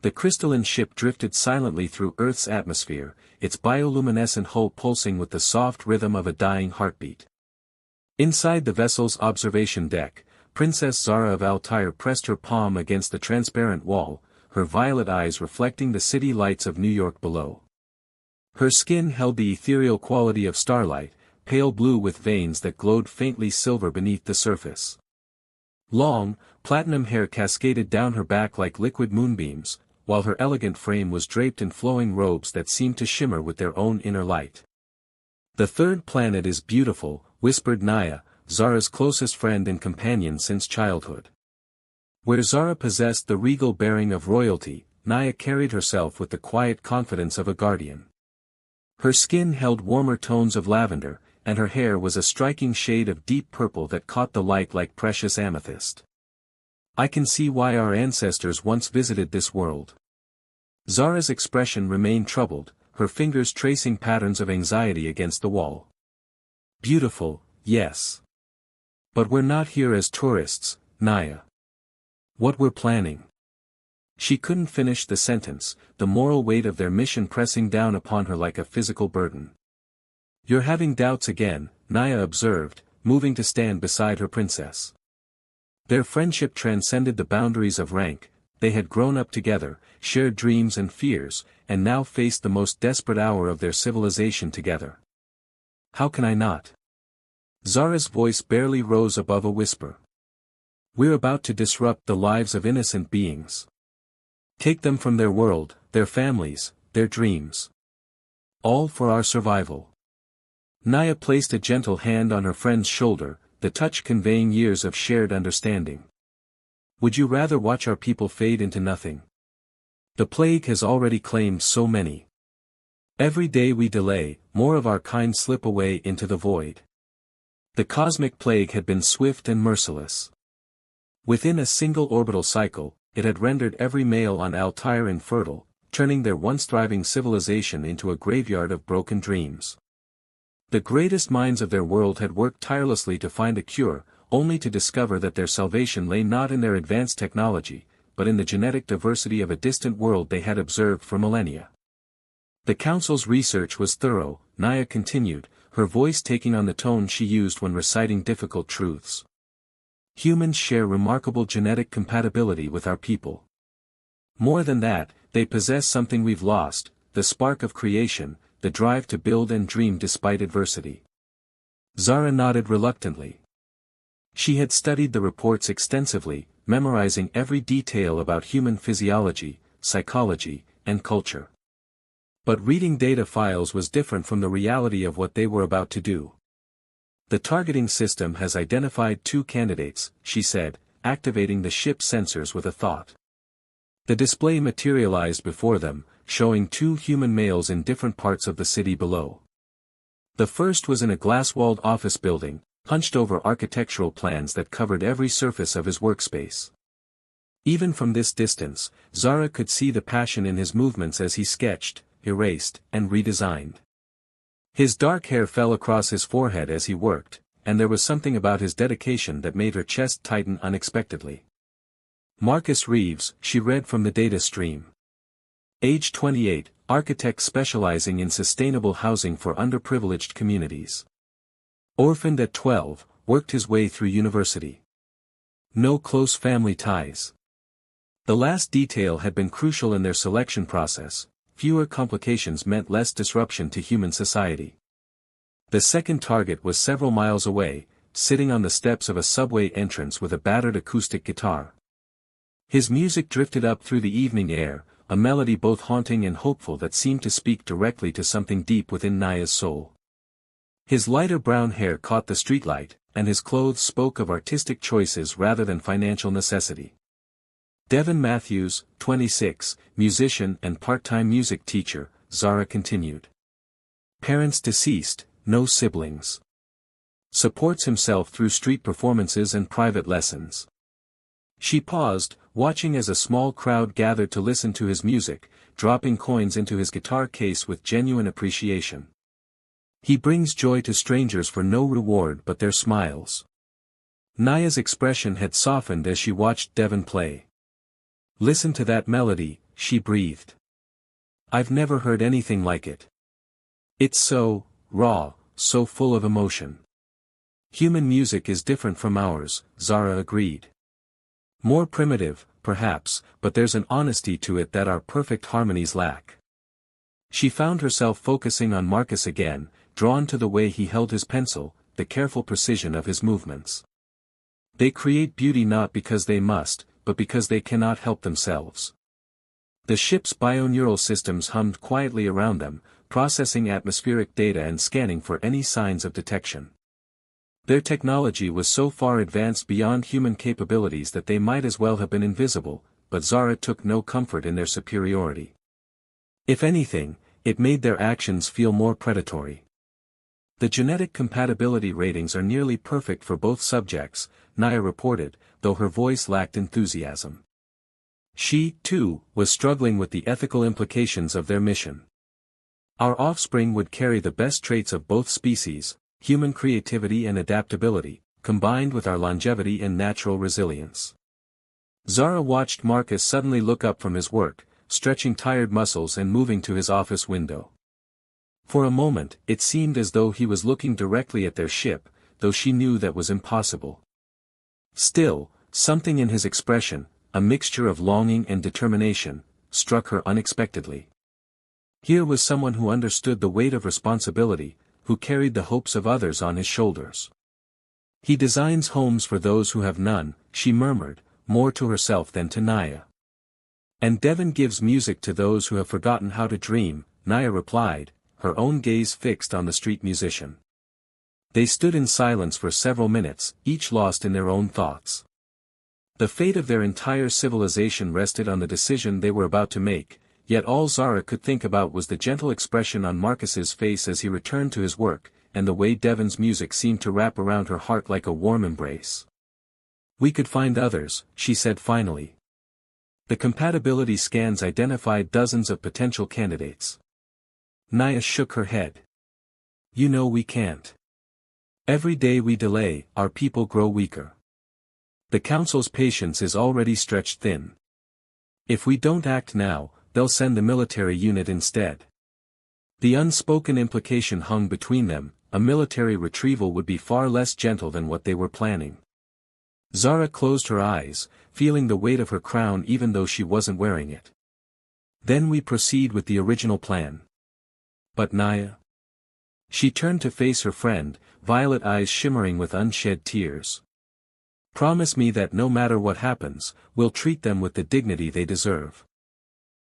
The crystalline ship drifted silently through Earth's atmosphere, its bioluminescent hull pulsing with the soft rhythm of a dying heartbeat. Inside the vessel's observation deck, Princess Zara of Altair pressed her palm against the transparent wall, her violet eyes reflecting the city lights of New York below. Her skin held the ethereal quality of starlight, pale blue with veins that glowed faintly silver beneath the surface. Long, platinum hair cascaded down her back like liquid moonbeams, while her elegant frame was draped in flowing robes that seemed to shimmer with their own inner light. "The third planet is beautiful," whispered Naya, Zara's closest friend and companion since childhood. Where Zara possessed the regal bearing of royalty, Naya carried herself with the quiet confidence of a guardian. Her skin held warmer tones of lavender, and her hair was a striking shade of deep purple that caught the light like precious amethyst. "I can see why our ancestors once visited this world." Zara's expression remained troubled, her fingers tracing patterns of anxiety against the wall. "Beautiful, yes. But we're not here as tourists, Naya. What we're planning." She couldn't finish the sentence, the moral weight of their mission pressing down upon her like a physical burden. "You're having doubts again," Naya observed, moving to stand beside her princess. Their friendship transcended the boundaries of rank, they had grown up together, shared dreams and fears, and now faced the most desperate hour of their civilization together. "How can I not?" Zara's voice barely rose above a whisper. "We're about to disrupt the lives of innocent beings. Take them from their world, their families, their dreams. All for our survival." Naya placed a gentle hand on her friend's shoulder, the touch conveying years of shared understanding. "Would you rather watch our people fade into nothing? The plague has already claimed so many. Every day we delay, more of our kind slip away into the void." The cosmic plague had been swift and merciless. Within a single orbital cycle, it had rendered every male on Altair infertile, turning their once thriving civilization into a graveyard of broken dreams. The greatest minds of their world had worked tirelessly to find a cure, only to discover that their salvation lay not in their advanced technology, but in the genetic diversity of a distant world they had observed for millennia. The Council's research was thorough, Naya continued, her voice taking on the tone she used when reciting difficult truths. "Humans share remarkable genetic compatibility with our people. More than that, they possess something we've lost, the spark of creation, the drive to build and dream despite adversity." Zara nodded reluctantly. She had studied the reports extensively, memorizing every detail about human physiology, psychology, and culture. But reading data files was different from the reality of what they were about to do. "The targeting system has identified 2 candidates," she said, activating the ship's sensors with a thought. The display materialized before them, showing 2 human males in different parts of the city below. The first was in a glass-walled office building, hunched over architectural plans that covered every surface of his workspace. Even from this distance, Zara could see the passion in his movements as he sketched, erased, and redesigned. His dark hair fell across his forehead as he worked, and there was something about his dedication that made her chest tighten unexpectedly. "Marcus Reeves," she read from the data stream. Age 28, architect specializing in sustainable housing for underprivileged communities. Orphaned at 12, worked his way through university. No close family ties. The last detail had been crucial in their selection process. Fewer complications meant less disruption to human society. The second target was several miles away, sitting on the steps of a subway entrance with a battered acoustic guitar. His music drifted up through the evening air, a melody both haunting and hopeful that seemed to speak directly to something deep within Naya's soul. His lighter brown hair caught the streetlight, and his clothes spoke of artistic choices rather than financial necessity. Devin Matthews, 26, musician and part-time music teacher, Zara continued. Parents deceased, no siblings. Supports himself through street performances and private lessons. She paused, watching as a small crowd gathered to listen to his music, dropping coins into his guitar case with genuine appreciation. He brings joy to strangers for no reward but their smiles. Naya's expression had softened as she watched Devin play. Listen to that melody, she breathed. I've never heard anything like it. It's so raw, so full of emotion. Human music is different from ours, Zara agreed. More primitive, perhaps, but there's an honesty to it that our perfect harmonies lack. She found herself focusing on Marcus again, drawn to the way he held his pencil, the careful precision of his movements. They create beauty not because they must, but because they cannot help themselves. The ship's bioneural systems hummed quietly around them, processing atmospheric data and scanning for any signs of detection. Their technology was so far advanced beyond human capabilities that they might as well have been invisible, but Zara took no comfort in their superiority. If anything, it made their actions feel more predatory. The genetic compatibility ratings are nearly perfect for both subjects, Naya reported, though her voice lacked enthusiasm. She, too, was struggling with the ethical implications of their mission. Our offspring would carry the best traits of both species, human creativity and adaptability, combined with our longevity and natural resilience. Zara watched Marcus suddenly look up from his work, stretching tired muscles and moving to his office window. For a moment, it seemed as though he was looking directly at their ship, though she knew that was impossible. Still, something in his expression, a mixture of longing and determination, struck her unexpectedly. Here was someone who understood the weight of responsibility, who carried the hopes of others on his shoulders. He designs homes for those who have none, she murmured, more to herself than to Naya. And Devon gives music to those who have forgotten how to dream, Naya replied, her own gaze fixed on the street musician. They stood in silence for several minutes, each lost in their own thoughts. The fate of their entire civilization rested on the decision they were about to make, yet all Zara could think about was the gentle expression on Marcus's face as he returned to his work, and the way Devon's music seemed to wrap around her heart like a warm embrace. We could find others, she said finally. The compatibility scans identified dozens of potential candidates. Naya shook her head. You know we can't. Every day we delay, our people grow weaker. The Council's patience is already stretched thin. If we don't act now, they'll send the military unit instead. The unspoken implication hung between them, a military retrieval would be far less gentle than what they were planning. Zara closed her eyes, feeling the weight of her crown even though she wasn't wearing it. Then we proceed with the original plan. But Naya? She turned to face her friend, violet eyes shimmering with unshed tears. Promise me that no matter what happens, we'll treat them with the dignity they deserve.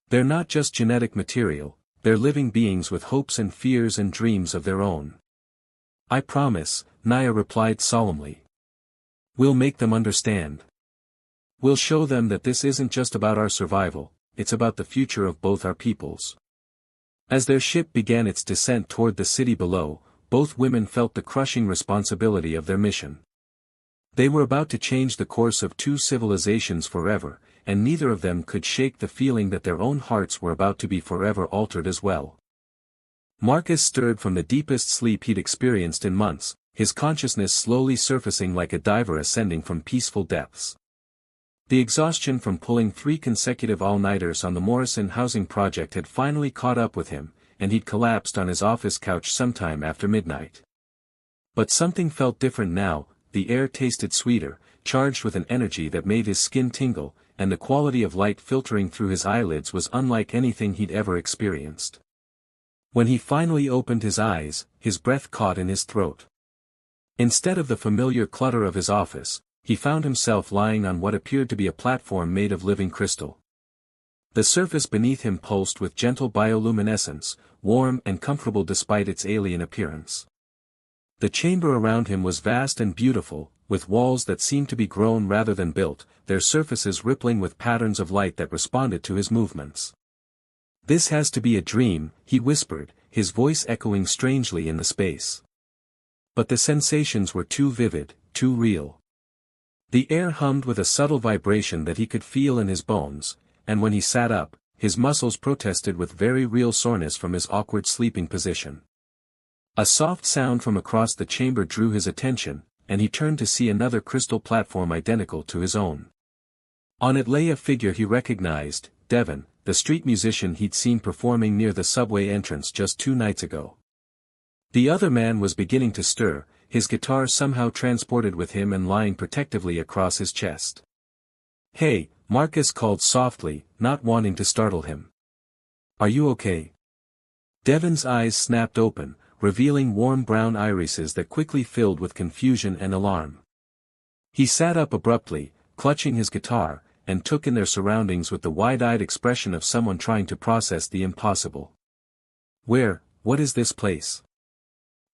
They're not just genetic material, they're living beings with hopes and fears and dreams of their own. I promise, Naya replied solemnly. We'll make them understand. We'll show them that this isn't just about our survival, it's about the future of both our peoples. As their ship began its descent toward the city below, both women felt the crushing responsibility of their mission. They were about to change the course of two civilizations forever, and neither of them could shake the feeling that their own hearts were about to be forever altered as well. Marcus stirred from the deepest sleep he'd experienced in months, his consciousness slowly surfacing like a diver ascending from peaceful depths. The exhaustion from pulling 3 consecutive all-nighters on the Morrison housing project had finally caught up with him, and he'd collapsed on his office couch sometime after midnight. But something felt different now, the air tasted sweeter, charged with an energy that made his skin tingle, and the quality of light filtering through his eyelids was unlike anything he'd ever experienced. When he finally opened his eyes, his breath caught in his throat. Instead of the familiar clutter of his office, he found himself lying on what appeared to be a platform made of living crystal. The surface beneath him pulsed with gentle bioluminescence, warm and comfortable despite its alien appearance. The chamber around him was vast and beautiful, with walls that seemed to be grown rather than built, their surfaces rippling with patterns of light that responded to his movements. This has to be a dream, he whispered, his voice echoing strangely in the space. But the sensations were too vivid, too real. The air hummed with a subtle vibration that he could feel in his bones, and when he sat up, his muscles protested with very real soreness from his awkward sleeping position. A soft sound from across the chamber drew his attention, and he turned to see another crystal platform identical to his own. On it lay a figure he recognized, Devon, the street musician he'd seen performing near the subway entrance just 2 nights ago. The other man was beginning to stir, his guitar somehow transported with him and lying protectively across his chest. "Hey," Marcus called softly, not wanting to startle him. "Are you okay?" Devon's eyes snapped open, revealing warm brown irises that quickly filled with confusion and alarm. He sat up abruptly, clutching his guitar, and took in their surroundings with the wide-eyed expression of someone trying to process the impossible. What is this place?"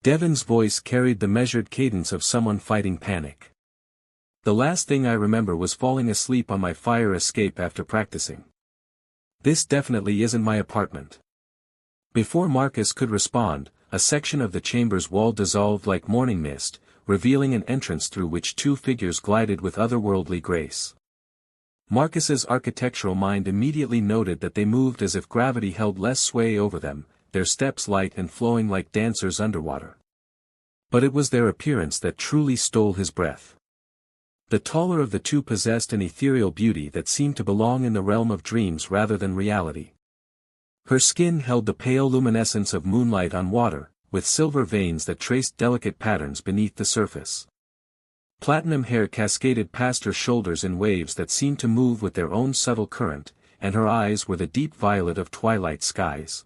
Devon's voice carried the measured cadence of someone fighting panic. "The last thing I remember was falling asleep on my fire escape after practicing. This definitely isn't my apartment." Before Marcus could respond, a section of the chamber's wall dissolved like morning mist, revealing an entrance through which 2 figures glided with otherworldly grace. Marcus's architectural mind immediately noted that they moved as if gravity held less sway over them, their steps light and flowing like dancers underwater. But it was their appearance that truly stole his breath. The taller of the 2 possessed an ethereal beauty that seemed to belong in the realm of dreams rather than reality. Her skin held the pale luminescence of moonlight on water, with silver veins that traced delicate patterns beneath the surface. Platinum hair cascaded past her shoulders in waves that seemed to move with their own subtle current, and her eyes were the deep violet of twilight skies.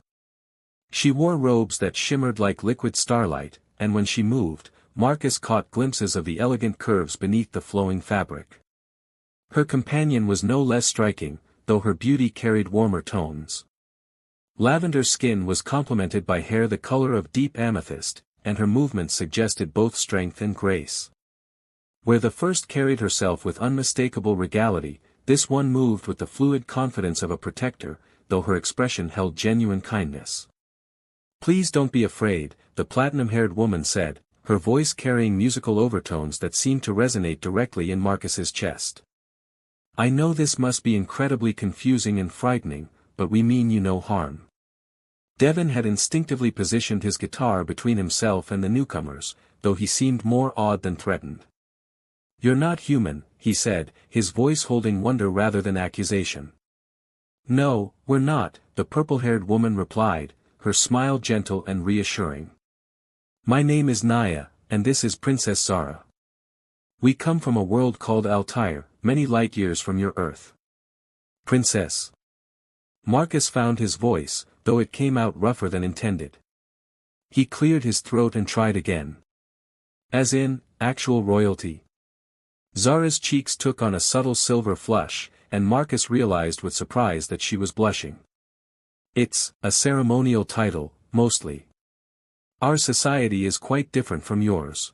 She wore robes that shimmered like liquid starlight, and when she moved, Marcus caught glimpses of the elegant curves beneath the flowing fabric. Her companion was no less striking, though her beauty carried warmer tones. Lavender skin was complemented by hair the color of deep amethyst, and her movements suggested both strength and grace. Where the first carried herself with unmistakable regality, this one moved with the fluid confidence of a protector, though her expression held genuine kindness. "Please don't be afraid," the platinum-haired woman said, her voice carrying musical overtones that seemed to resonate directly in Marcus's chest. "I know this must be incredibly confusing and frightening, but we mean you no harm." Devon had instinctively positioned his guitar between himself and the newcomers, though he seemed more awed than threatened. "You're not human," he said, his voice holding wonder rather than accusation. "No, we're not," the purple-haired woman replied, her smile gentle and reassuring. "My name is Naya, and this is Princess Zara. We come from a world called Altair, many light years from your Earth." "Princess." Marcus found his voice, though it came out rougher than intended. He cleared his throat and tried again. "As in, actual royalty?" Zara's cheeks took on a subtle silver flush, and Marcus realized with surprise that she was blushing. "It's a ceremonial title, mostly. Our society is quite different from yours."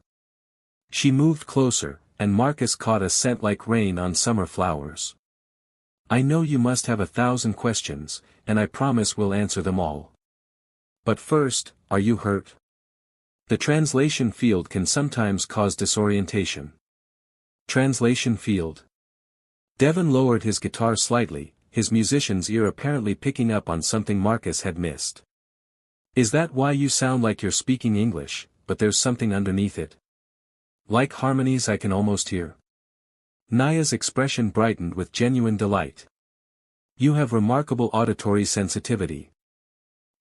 She moved closer, and Marcus caught a scent like rain on summer flowers. "I know you must have 1,000 questions, and I promise we'll answer them all. But first, are you hurt?" The translation field can sometimes cause disorientation. Translation field. Devon lowered his guitar slightly, his musician's ear apparently picking up on something Marcus had missed. "Is that why you sound like you're speaking English, but there's something underneath it? Like harmonies I can almost hear?" Naya's expression brightened with genuine delight. "You have remarkable auditory sensitivity."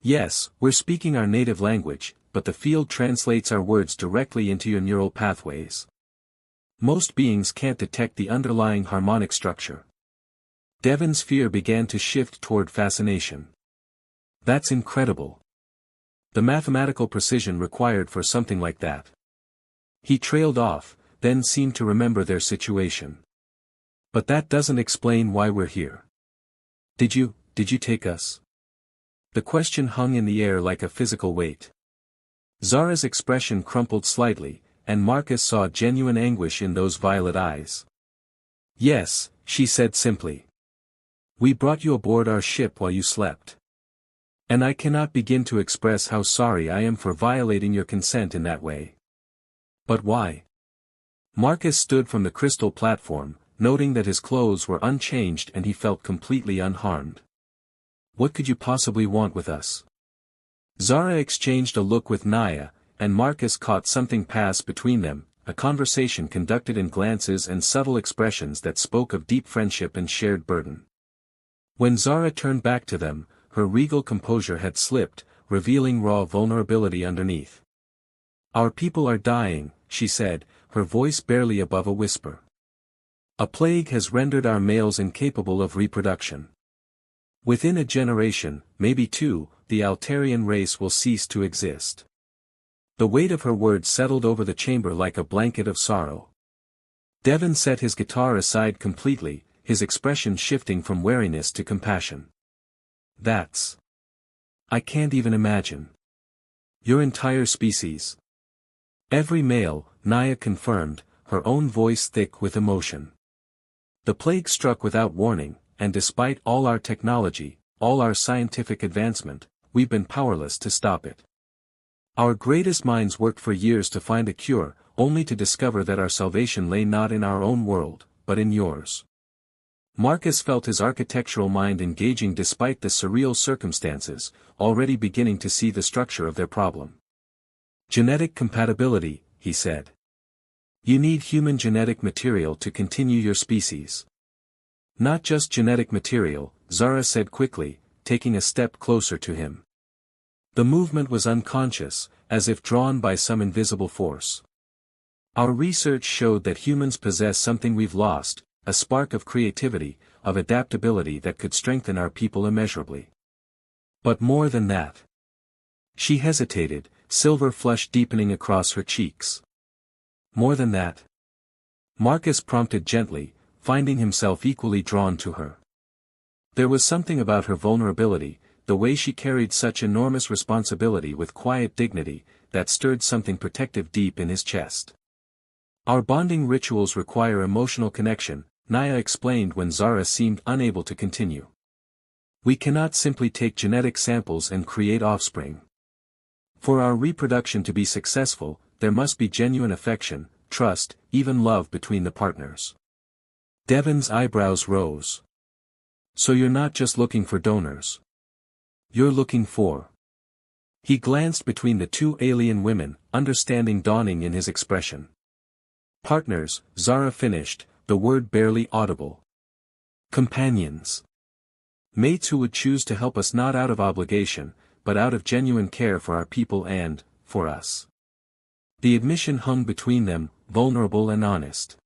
"Yes, we're speaking our native language, but the field translates our words directly into your neural pathways. Most beings can't detect the underlying harmonic structure." Devon's fear began to shift toward fascination. "That's incredible. The mathematical precision required for something like that." He trailed off, then seemed to remember their situation. "But that doesn't explain why we're here. Did you take us?" The question hung in the air like a physical weight. Zara's expression crumpled slightly, and Marcus saw genuine anguish in those violet eyes. "Yes," she said simply. "We brought you aboard our ship while you slept. And I cannot begin to express how sorry I am for violating your consent in that way." "But why?" Marcus stood from the crystal platform, noting that his clothes were unchanged and he felt completely unharmed. "What could you possibly want with us?" Zara exchanged a look with Naya, and Marcus caught something pass between them, a conversation conducted in glances and subtle expressions that spoke of deep friendship and shared burden. When Zara turned back to them, her regal composure had slipped, revealing raw vulnerability underneath. "Our people are dying," she said, her voice barely above a whisper. "A plague has rendered our males incapable of reproduction. Within a generation, maybe two, the Altarian race will cease to exist." The weight of her words settled over the chamber like a blanket of sorrow. Devon set his guitar aside completely, his expression shifting from wariness to compassion. "That's... I can't even imagine. Your entire species." "Every male," Naya confirmed, her own voice thick with emotion. "The plague struck without warning, and despite all our technology, all our scientific advancement, we've been powerless to stop it. Our greatest minds worked for years to find a cure, only to discover that our salvation lay not in our own world, but in yours." Marcus felt his architectural mind engaging despite the surreal circumstances, already beginning to see the structure of their problem. "Genetic compatibility," he said. "You need human genetic material to continue your species." "Not just genetic material," Zara said quickly, taking a step closer to him. The movement was unconscious, as if drawn by some invisible force. "Our research showed that humans possess something we've lost, a spark of creativity, of adaptability that could strengthen our people immeasurably. But more than that." She hesitated, silver flush deepening across her cheeks. "More than that?" Marcus prompted gently, finding himself equally drawn to her. There was something about her vulnerability, the way she carried such enormous responsibility with quiet dignity, that stirred something protective deep in his chest. "Our bonding rituals require emotional connection," Naya explained when Zara seemed unable to continue. "We cannot simply take genetic samples and create offspring. For our reproduction to be successful, there must be genuine affection, trust, even love between the partners." Devon's eyebrows rose. "So you're not just looking for donors. You're looking for..." He glanced between the two alien women, understanding dawning in his expression. "Partners," Zara finished, the word barely audible. "Companions. Mates who would choose to help us not out of obligation, but out of genuine care for our people and, for us." The admission hung between them, vulnerable and honest.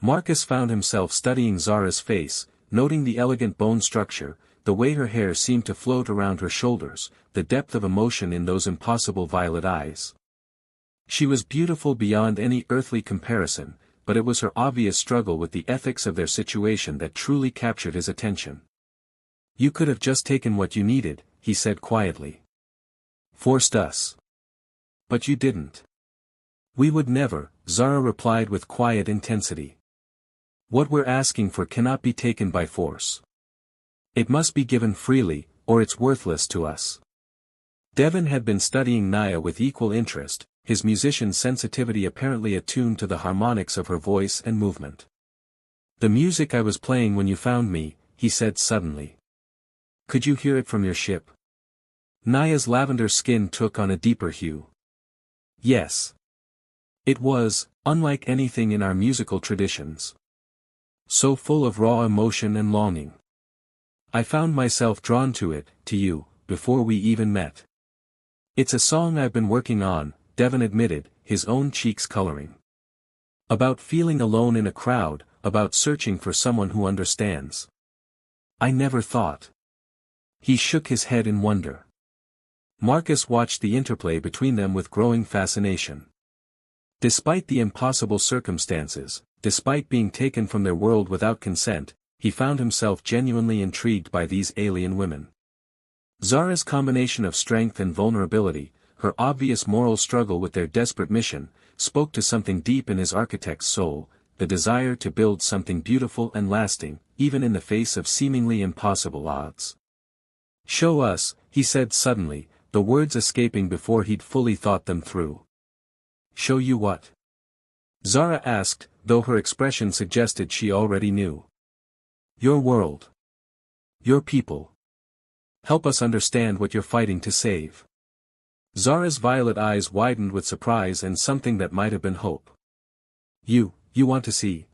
Marcus found himself studying Zara's face, noting the elegant bone structure, the way her hair seemed to float around her shoulders, the depth of emotion in those impossible violet eyes. She was beautiful beyond any earthly comparison, but it was her obvious struggle with the ethics of their situation that truly captured his attention. "You could have just taken what you needed," he said quietly. "Forced us. But you didn't." "We would never," Zara replied with quiet intensity. "What we're asking for cannot be taken by force. It must be given freely, or it's worthless to us." Devon had been studying Naya with equal interest, his musician's sensitivity apparently attuned to the harmonics of her voice and movement. "The music I was playing when you found me," he said suddenly. "Could you hear it from your ship?" Naya's lavender skin took on a deeper hue. "Yes. It was, unlike anything in our musical traditions. So full of raw emotion and longing. I found myself drawn to it, to you, before we even met." "It's a song I've been working on," Devon admitted, his own cheeks coloring. "About feeling alone in a crowd, about searching for someone who understands." "I never thought." He shook his head in wonder. Marcus watched the interplay between them with growing fascination. Despite the impossible circumstances, despite being taken from their world without consent, he found himself genuinely intrigued by these alien women. Zara's combination of strength and vulnerability, her obvious moral struggle with their desperate mission, spoke to something deep in his architect's soul, the desire to build something beautiful and lasting, even in the face of seemingly impossible odds. "Show us," he said suddenly, the words escaping before he'd fully thought them through. "Show you what?" Zara asked, though her expression suggested she already knew. "Your world. Your people. Help us understand what you're fighting to save." Zara's violet eyes widened with surprise and something that might have been hope. You want to see?"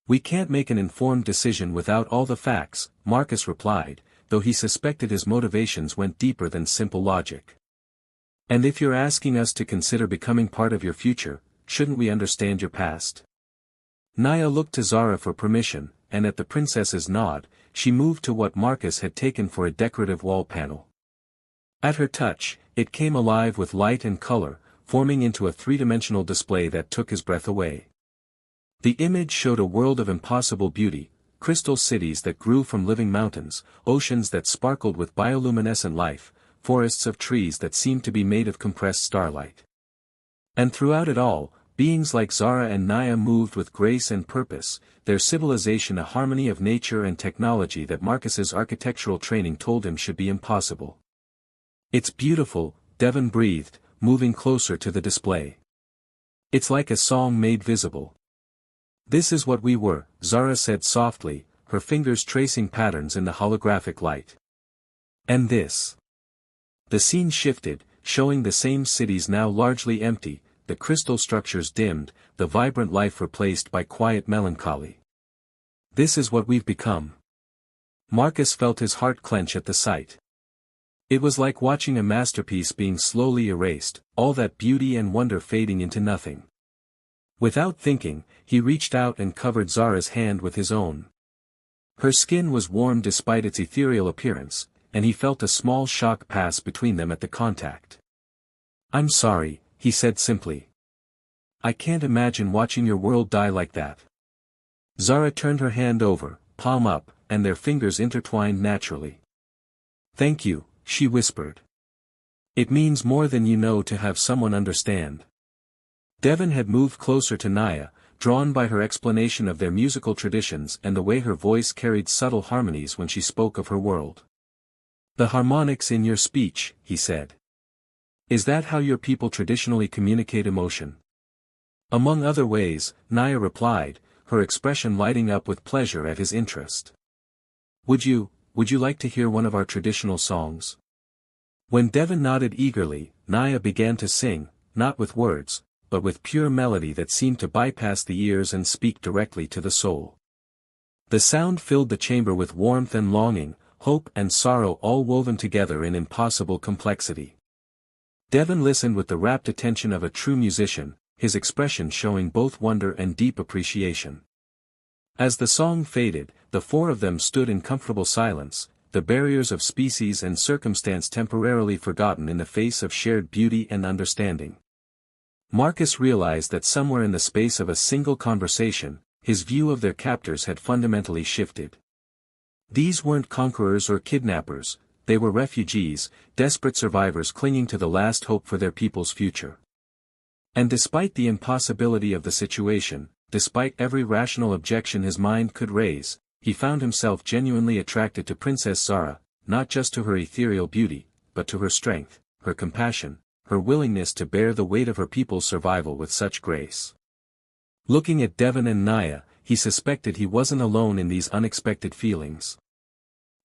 We can't make an informed decision without all the facts, Marcus replied, though he suspected his motivations went deeper than simple logic. And if you're asking us to consider becoming part of your future, shouldn't we understand your past? Naya looked to Zara for permission, and at the princess's nod, she moved to what Marcus had taken for a decorative wall panel. At her touch, it came alive with light and color, forming into a three-dimensional display that took his breath away. The image showed a world of impossible beauty, crystal cities that grew from living mountains, oceans that sparkled with bioluminescent life, forests of trees that seemed to be made of compressed starlight. And throughout it all, beings like Zara and Naya moved with grace and purpose, their civilization a harmony of nature and technology that Marcus's architectural training told him should be impossible. It's beautiful, Devon breathed, moving closer to the display. It's like a song made visible. This is what we were, Zara said softly, her fingers tracing patterns in the holographic light. And this. The scene shifted, showing the same cities now largely empty, the crystal structures dimmed, the vibrant life replaced by quiet melancholy. This is what we've become. Marcus felt his heart clench at the sight. It was like watching a masterpiece being slowly erased, all that beauty and wonder fading into nothing. Without thinking, he reached out and covered Zara's hand with his own. Her skin was warm despite its ethereal appearance, and he felt a small shock pass between them at the contact. "I'm sorry," he said simply. "I can't imagine watching your world die like that." Zara turned her hand over, palm up, and their fingers intertwined naturally. "Thank you," she whispered. "It means more than you know to have someone understand." Devon had moved closer to Naya, drawn by her explanation of their musical traditions and the way her voice carried subtle harmonies when she spoke of her world. "The harmonics in your speech," he said. "Is that how your people traditionally communicate emotion?" "Among other ways," Naya replied, her expression lighting up with pleasure at his interest. Would you like to hear one of our traditional songs?" When Devon nodded eagerly, Naya began to sing, not with words, but with pure melody that seemed to bypass the ears and speak directly to the soul. The sound filled the chamber with warmth and longing, hope and sorrow all woven together in impossible complexity. Devon listened with the rapt attention of a true musician, his expression showing both wonder and deep appreciation. As the song faded, the four of them stood in comfortable silence, the barriers of species and circumstance temporarily forgotten in the face of shared beauty and understanding. Marcus realized that somewhere in the space of a single conversation, his view of their captors had fundamentally shifted. These weren't conquerors or kidnappers, they were refugees, desperate survivors clinging to the last hope for their people's future. And despite the impossibility of the situation, despite every rational objection his mind could raise, he found himself genuinely attracted to Princess Zara, not just to her ethereal beauty, but to her strength, her compassion, her willingness to bear the weight of her people's survival with such grace. Looking at Devon and Naya, he suspected he wasn't alone in these unexpected feelings.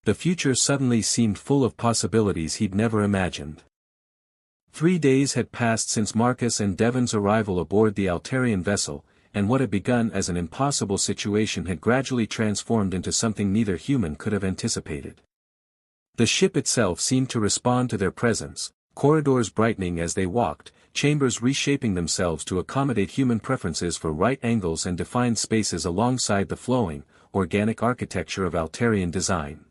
The future suddenly seemed full of possibilities he'd never imagined. 3 days had passed since Marcus and Devon's arrival aboard the Altarian vessel, and what had begun as an impossible situation had gradually transformed into something neither human could have anticipated. The ship itself seemed to respond to their presence, corridors brightening as they walked, chambers reshaping themselves to accommodate human preferences for right angles and defined spaces alongside the flowing, organic architecture of Altarian design.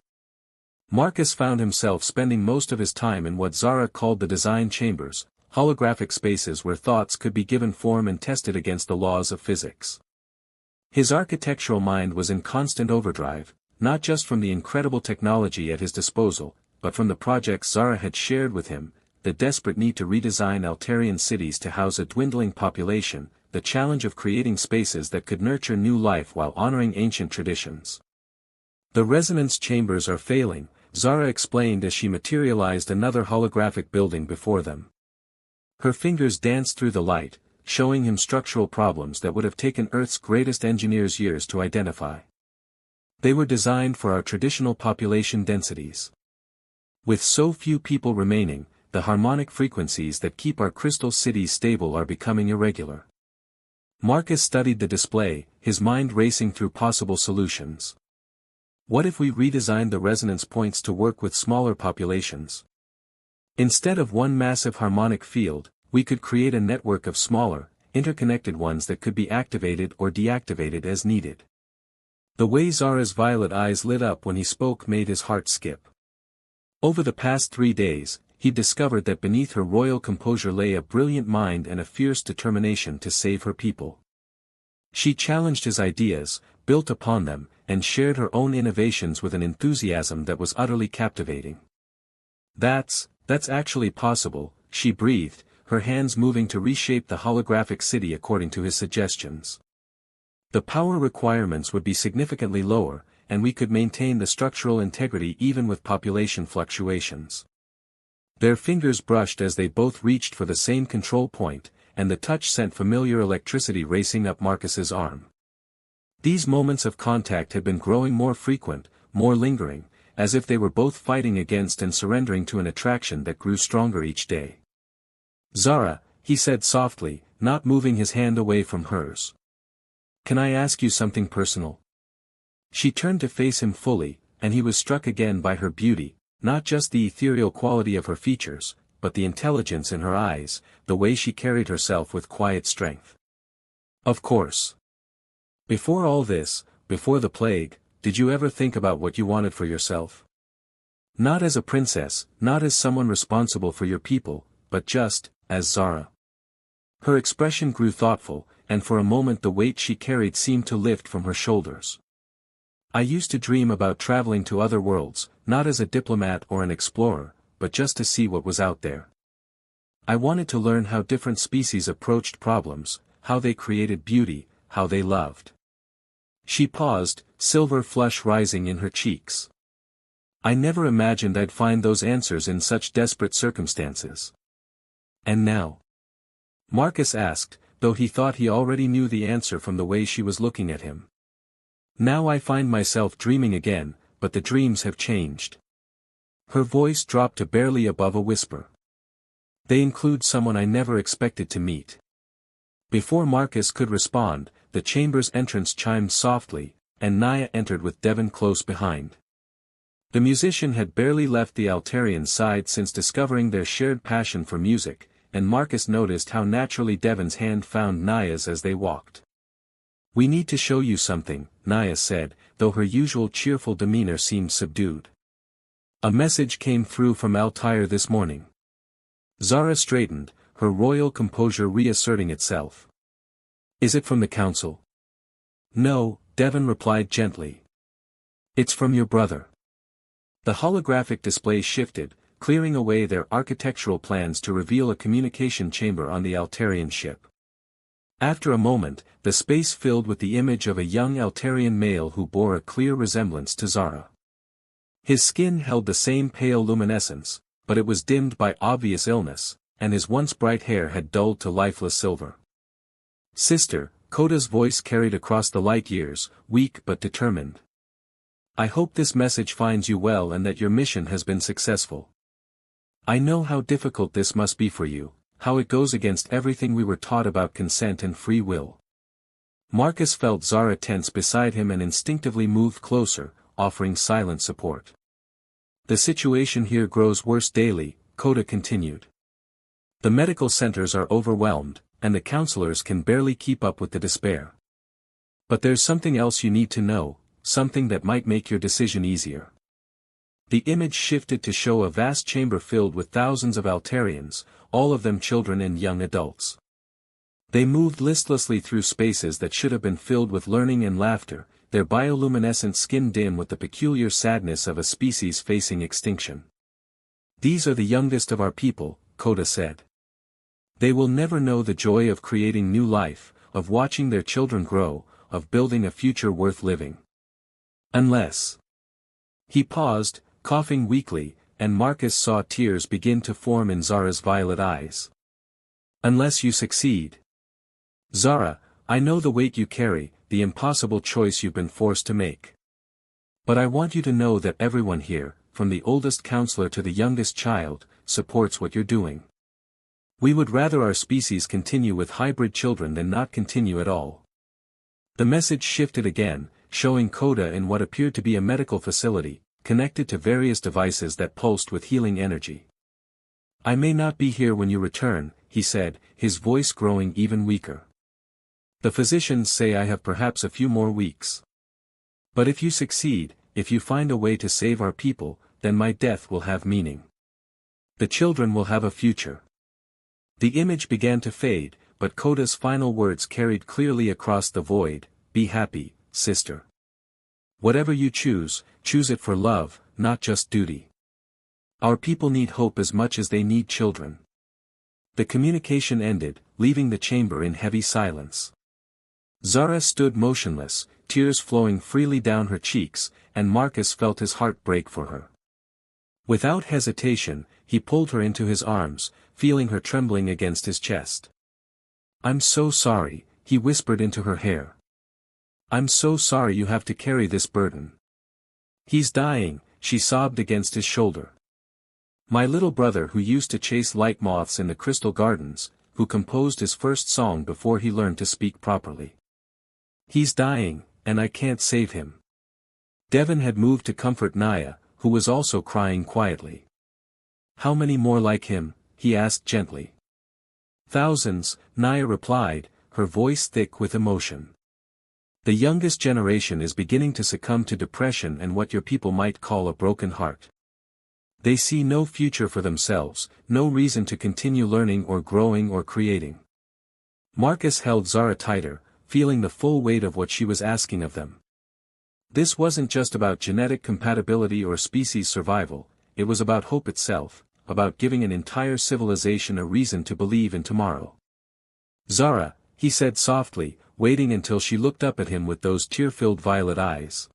Marcus found himself spending most of his time in what Zara called the design chambers, holographic spaces where thoughts could be given form and tested against the laws of physics. His architectural mind was in constant overdrive, not just from the incredible technology at his disposal, but from the projects Zara had shared with him, the desperate need to redesign Altarian cities to house a dwindling population, the challenge of creating spaces that could nurture new life while honoring ancient traditions. "The resonance chambers are failing," Zara explained as she materialized another holographic building before them. Her fingers danced through the light, showing him structural problems that would have taken Earth's greatest engineers years to identify. They were designed for our traditional population densities. With so few people remaining, the harmonic frequencies that keep our crystal cities stable are becoming irregular. Marcus studied the display, his mind racing through possible solutions. What if we redesigned the resonance points to work with smaller populations? Instead of one massive harmonic field, we could create a network of smaller, interconnected ones that could be activated or deactivated as needed. The way Zara's violet eyes lit up when he spoke made his heart skip. Over the past 3 days, he discovered that beneath her royal composure lay a brilliant mind and a fierce determination to save her people. She challenged his ideas, built upon them, and shared her own innovations with an enthusiasm that was utterly captivating. That's actually possible, she breathed, her hands moving to reshape the holographic city according to his suggestions. The power requirements would be significantly lower, and we could maintain the structural integrity even with population fluctuations. Their fingers brushed as they both reached for the same control point, and the touch sent familiar electricity racing up Marcus's arm. These moments of contact had been growing more frequent, more lingering, as if they were both fighting against and surrendering to an attraction that grew stronger each day. "Zara," he said softly, not moving his hand away from hers. "Can I ask you something personal?" She turned to face him fully, and he was struck again by her beauty, not just the ethereal quality of her features, but the intelligence in her eyes, the way she carried herself with quiet strength. "Of course. Before all this, before the plague, did you ever think about what you wanted for yourself? Not as a princess, not as someone responsible for your people, but just, as Zara." Her expression grew thoughtful, and for a moment the weight she carried seemed to lift from her shoulders. "I used to dream about traveling to other worlds, not as a diplomat or an explorer, but just to see what was out there. I wanted to learn how different species approached problems, how they created beauty, how they loved." She paused, silver flush rising in her cheeks. "I never imagined I'd find those answers in such desperate circumstances." "And now?" Marcus asked, though he thought he already knew the answer from the way she was looking at him. "Now I find myself dreaming again, but the dreams have changed." Her voice dropped to barely above a whisper. "They include someone I never expected to meet." Before Marcus could respond, the chamber's entrance chimed softly, and Naya entered with Devon close behind. The musician had barely left the Altarian side since discovering their shared passion for music, and Marcus noticed how naturally Devon's hand found Naya's as they walked. "We need to show you something," Naya said, though her usual cheerful demeanor seemed subdued. "A message came through from Altair this morning." Zara straightened, her royal composure reasserting itself. "Is it from the council?" "No," Devon replied gently. "It's from your brother." The holographic display shifted, clearing away their architectural plans to reveal a communication chamber on the Altarian ship. After a moment, the space filled with the image of a young Altarian male who bore a clear resemblance to Zara. His skin held the same pale luminescence, but it was dimmed by obvious illness, and his once bright hair had dulled to lifeless silver. "Sister," Koda's voice carried across the light years, weak but determined. "I hope this message finds you well and that your mission has been successful. I know how difficult this must be for you, how it goes against everything we were taught about consent and free will." Marcus felt Zara tense beside him and instinctively moved closer, offering silent support. "The situation here grows worse daily," Koda continued. "The medical centers are overwhelmed, and the counselors can barely keep up with the despair. But there's something else you need to know, something that might make your decision easier." The image shifted to show a vast chamber filled with thousands of Altarians, all of them children and young adults. They moved listlessly through spaces that should have been filled with learning and laughter, their bioluminescent skin dim with the peculiar sadness of a species facing extinction. "These are the youngest of our people," Koda said. "They will never know the joy of creating new life, of watching their children grow, of building a future worth living. Unless..." He paused, coughing weakly, and Marcus saw tears begin to form in Zara's violet eyes. "Unless you succeed. Zara, I know the weight you carry, the impossible choice you've been forced to make. But I want you to know that everyone here, from the oldest counselor to the youngest child, supports what you're doing. We would rather our species continue with hybrid children than not continue at all. The message shifted again, showing Coda in what appeared to be a medical facility, connected to various devices that pulsed with healing energy. I may not be here when you return, he said, his voice growing even weaker. The physicians say I have perhaps a few more weeks. But if you succeed, if you find a way to save our people, then my death will have meaning. The children will have a future. The image began to fade, but Coda's final words carried clearly across the void, be happy, sister. Whatever you choose, choose it for love, not just duty. Our people need hope as much as they need children. The communication ended, leaving the chamber in heavy silence. Zara stood motionless, tears flowing freely down her cheeks, and Marcus felt his heart break for her. Without hesitation, he pulled her into his arms, feeling her trembling against his chest. I'm so sorry, he whispered into her hair. I'm so sorry you have to carry this burden. He's dying, she sobbed against his shoulder. My little brother who used to chase light moths in the crystal gardens, who composed his first song before he learned to speak properly. He's dying, and I can't save him. Devon had moved to comfort Naya, who was also crying quietly. How many more like him? He asked gently. Thousands, Naya replied, her voice thick with emotion. The youngest generation is beginning to succumb to depression and what your people might call a broken heart. They see no future for themselves, no reason to continue learning or growing or creating. Marcus held Zara tighter, feeling the full weight of what she was asking of them. This wasn't just about genetic compatibility or species survival, it was about hope itself, about giving an entire civilization a reason to believe in tomorrow. Zara, he said softly, waiting until she looked up at him with those tear-filled violet eyes.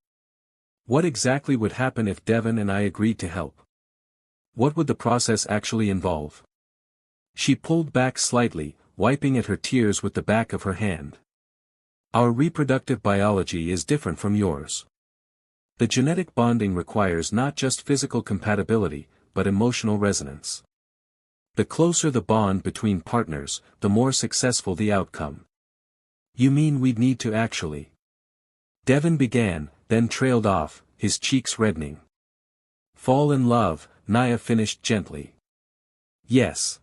What exactly would happen if Devon and I agreed to help? What would the process actually involve? She pulled back slightly, wiping at her tears with the back of her hand. Our reproductive biology is different from yours. The genetic bonding requires not just physical compatibility, but emotional resonance. The closer the bond between partners, the more successful the outcome. You mean we'd need to actually? Devon began, then trailed off, his cheeks reddening. Fall in love, Naya finished gently. Yes.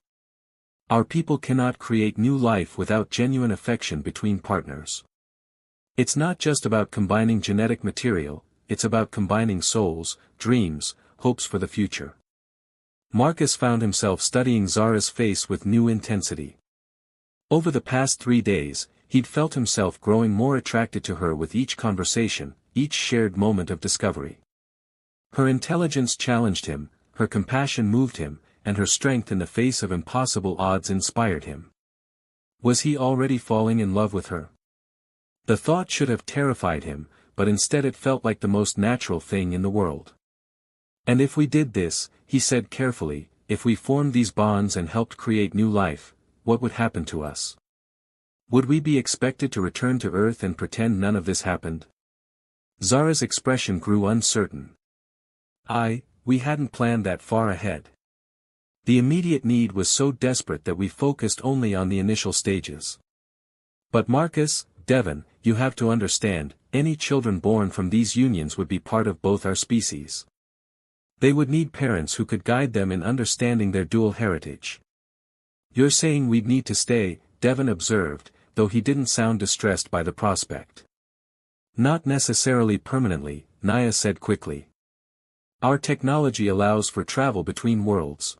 Our people cannot create new life without genuine affection between partners. It's not just about combining genetic material, it's about combining souls, dreams, hopes for the future. Marcus found himself studying Zara's face with new intensity. Over the past 3 days, he'd felt himself growing more attracted to her with each conversation, each shared moment of discovery. Her intelligence challenged him, her compassion moved him, and her strength in the face of impossible odds inspired him. Was he already falling in love with her? The thought should have terrified him, but instead it felt like the most natural thing in the world. And if we did this, he said carefully, if we formed these bonds and helped create new life, what would happen to us? Would we be expected to return to Earth and pretend none of this happened? Zara's expression grew uncertain. We hadn't planned that far ahead. The immediate need was so desperate that we focused only on the initial stages. But Marcus, Devon, you have to understand, any children born from these unions would be part of both our species. They would need parents who could guide them in understanding their dual heritage. You're saying we'd need to stay, Devon observed, though he didn't sound distressed by the prospect. Not necessarily permanently, Naya said quickly. Our technology allows for travel between worlds.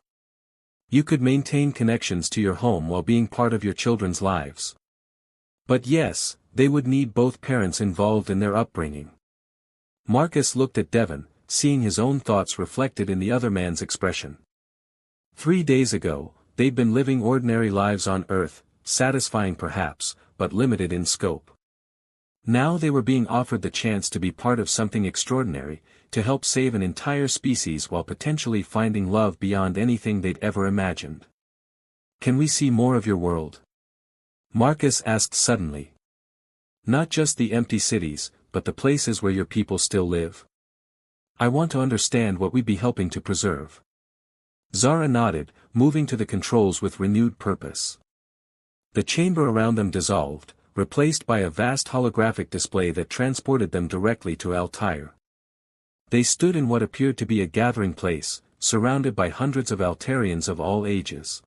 You could maintain connections to your home while being part of your children's lives. But yes, they would need both parents involved in their upbringing. Marcus looked at Devon, seeing his own thoughts reflected in the other man's expression. 3 days ago, they'd been living ordinary lives on Earth, satisfying perhaps, but limited in scope. Now they were being offered the chance to be part of something extraordinary, to help save an entire species while potentially finding love beyond anything they'd ever imagined. Can we see more of your world? Marcus asked suddenly. Not just the empty cities, but the places where your people still live. I want to understand what we'd be helping to preserve. Zara nodded, moving to the controls with renewed purpose. The chamber around them dissolved, replaced by a vast holographic display that transported them directly to Altair. They stood in what appeared to be a gathering place, surrounded by hundreds of Altarians of all ages.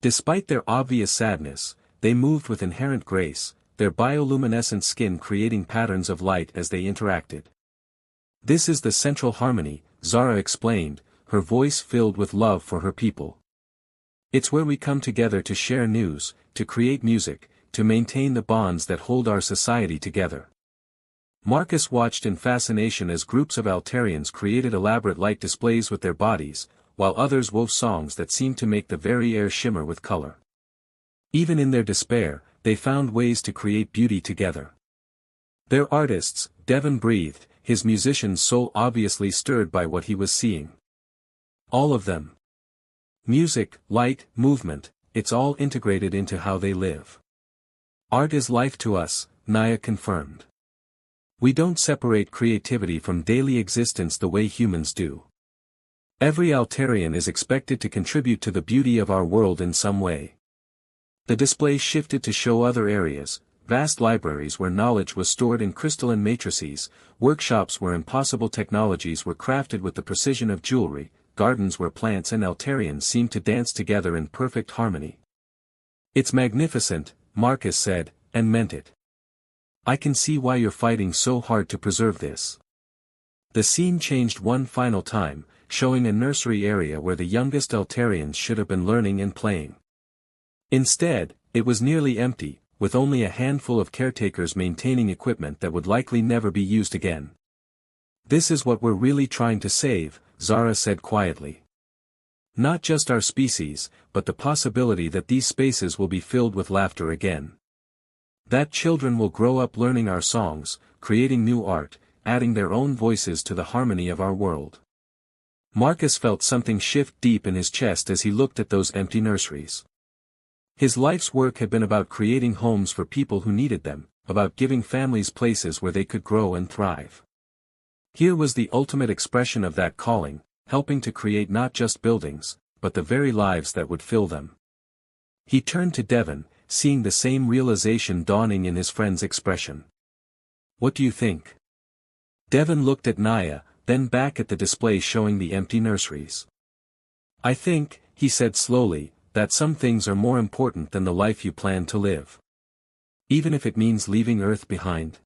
Despite their obvious sadness, they moved with inherent grace, their bioluminescent skin creating patterns of light as they interacted. "This is the central harmony," Zara explained, her voice filled with love for her people. "It's where we come together to share news, to create music, to maintain the bonds that hold our society together." Marcus watched in fascination as groups of Altarians created elaborate light displays with their bodies, while others wove songs that seemed to make the very air shimmer with color. Even in their despair, they found ways to create beauty together. "They're artists," Devon breathed, his musician's soul obviously stirred by what he was seeing. "All of them. Music, light, movement, it's all integrated into how they live. Art is life to us," Naya confirmed. "We don't separate creativity from daily existence the way humans do. Every Altarian is expected to contribute to the beauty of our world in some way." The display shifted to show other areas, vast libraries where knowledge was stored in crystalline matrices, workshops where impossible technologies were crafted with the precision of jewelry, gardens where plants and Altarians seemed to dance together in perfect harmony. "It's magnificent," Marcus said, and meant it. "I can see why you're fighting so hard to preserve this." The scene changed one final time, showing a nursery area where the youngest Altarians should have been learning and playing. Instead, it was nearly empty, with only a handful of caretakers maintaining equipment that would likely never be used again. "This is what we're really trying to save," Zara said quietly. "Not just our species, but the possibility that these spaces will be filled with laughter again. That children will grow up learning our songs, creating new art, adding their own voices to the harmony of our world." Marcus felt something shift deep in his chest as he looked at those empty nurseries. His life's work had been about creating homes for people who needed them, about giving families places where they could grow and thrive. Here was the ultimate expression of that calling, helping to create not just buildings, but the very lives that would fill them. He turned to Devon, seeing the same realization dawning in his friend's expression. "What do you think?" Devon looked at Naya, then back at the display showing the empty nurseries. "I think," he said slowly, "that some things are more important than the life you plan to live. Even if it means leaving Earth behind."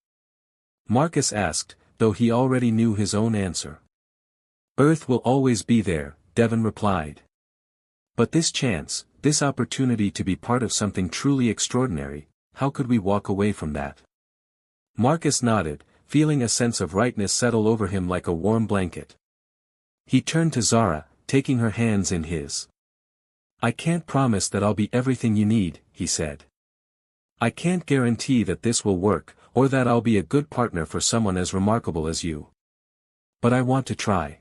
Marcus asked, though he already knew his own answer. "Earth will always be there," Devon replied. "But this chance, this opportunity to be part of something truly extraordinary, how could we walk away from that?" Marcus nodded, feeling a sense of rightness settle over him like a warm blanket. He turned to Zara, taking her hands in his. "I can't promise that I'll be everything you need," he said. "I can't guarantee that this will work, or that I'll be a good partner for someone as remarkable as you. But I want to try.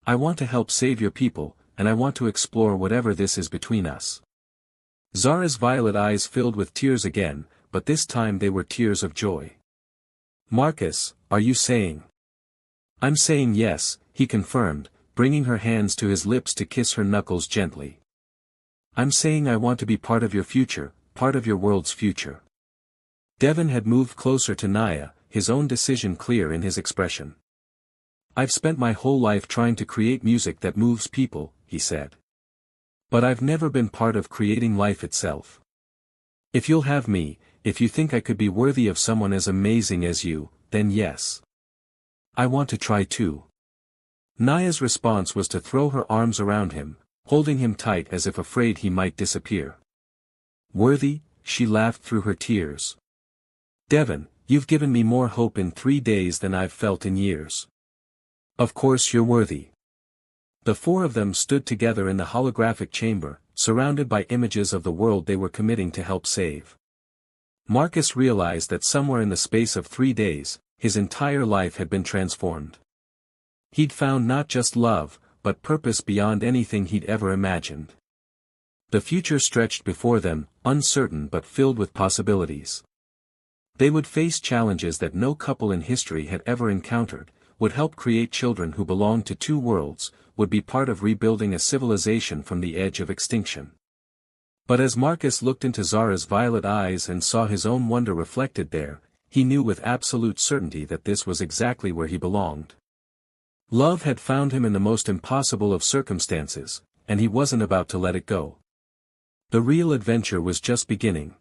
I want to help save your people, and I want to explore whatever this is between us." Zara's violet eyes filled with tears again, but this time they were tears of joy. "Marcus, are you saying?" "I'm saying yes," he confirmed, bringing her hands to his lips to kiss her knuckles gently. "I'm saying I want to be part of your future, part of your world's future." Devon had moved closer to Naya, his own decision clear in his expression. "I've spent my whole life trying to create music that moves people," he said. "But I've never been part of creating life itself. If you'll have me, if you think I could be worthy of someone as amazing as you, then yes. I want to try too." Naya's response was to throw her arms around him, holding him tight as if afraid he might disappear. "Worthy?" she laughed through her tears. "Devon, you've given me more hope in 3 days than I've felt in years. Of course you're worthy." The four of them stood together in the holographic chamber, surrounded by images of the world they were committing to help save. Marcus realized that somewhere in the space of 3 days, his entire life had been transformed. He'd found not just love, but purpose beyond anything he'd ever imagined. The future stretched before them, uncertain but filled with possibilities. They would face challenges that no couple in history had ever encountered, would help create children who belonged to two worlds, would be part of rebuilding a civilization from the edge of extinction. But as Marcus looked into Zara's violet eyes and saw his own wonder reflected there, he knew with absolute certainty that this was exactly where he belonged. Love had found him in the most impossible of circumstances, and he wasn't about to let it go. The real adventure was just beginning,